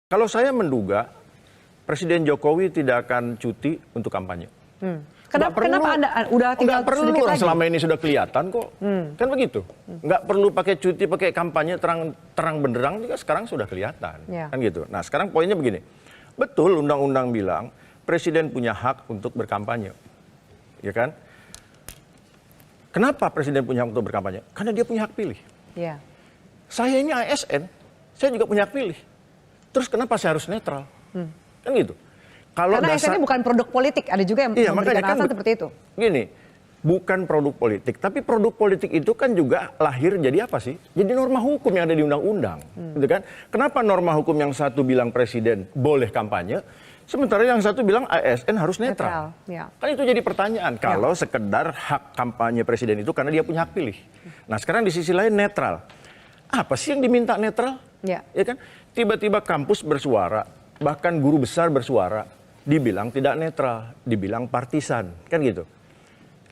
Kalau saya menduga Presiden Jokowi tidak akan cuti untuk kampanye. Kenapa Anda udah tinggal nggak perlu sedikit orang lagi? selama ini sudah kelihatan kok. Kan begitu. Nggak perlu pakai cuti, pakai kampanye terang benderang juga sekarang sudah kelihatan. Ya. Kan gitu. Nah, sekarang poinnya begini. Betul undang-undang bilang Presiden punya hak untuk berkampanye. Ya kan? Kenapa Presiden punya hak untuk berkampanye? Karena dia punya hak pilih. Ya. Saya ini ASN, saya juga punya hak pilih. Terus kenapa saya harus netral? Kan gitu. Karena ASN ini bukan produk politik, ada juga yang memberikan alasan seperti itu. Gini, bukan produk politik, tapi produk politik itu kan juga lahir jadi apa sih? Jadi norma hukum yang ada di undang-undang, gitu kan? Kenapa norma hukum yang satu bilang presiden boleh kampanye, sementara yang satu bilang ASN harus netral? Ya. Kan itu jadi pertanyaan. Kalau sekedar hak kampanye presiden itu karena dia punya hak pilih. Nah, sekarang di sisi lain netral. Apa sih yang diminta netral? Ya. Ya kan? Tiba-tiba kampus bersuara, bahkan guru besar bersuara, dibilang tidak netral, dibilang partisan, kan gitu.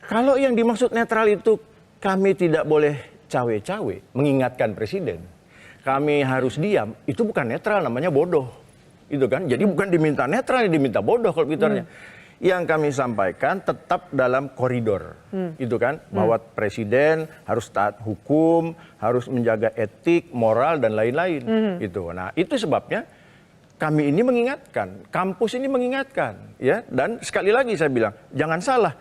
Kalau yang dimaksud netral itu kami tidak boleh cawe-cawe, mengingatkan presiden. Kami harus diam, itu bukan netral, namanya bodoh. Itu kan, jadi bukan diminta netral, diminta bodoh kalau pintarnya. Yang kami sampaikan tetap dalam koridor, itu kan, bahwa presiden harus taat hukum, harus menjaga etik, moral dan lain-lain. Itu. Nah, itu sebabnya kami ini mengingatkan, kampus ini mengingatkan, ya. Dan sekali lagi saya bilang, jangan salah,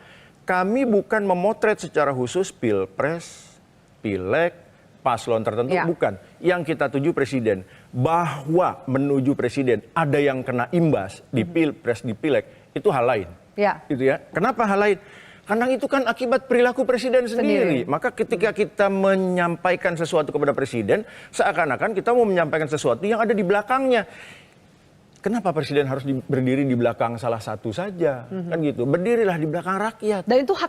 kami bukan memotret secara khusus pilpres, pileg, paslon tertentu, bukan. Yang kita tuju presiden, bahwa menuju presiden ada yang kena imbas di pilpres, di pileg, itu hal lain. Ya. Itu ya. Kenapa hal lain? Karena itu kan akibat perilaku presiden sendiri. Maka ketika kita menyampaikan sesuatu kepada presiden, seakan-akan kita mau menyampaikan sesuatu yang ada di belakangnya. Kenapa presiden harus berdiri di belakang salah satu saja? Kan gitu. Berdirilah di belakang rakyat. Dan itu hak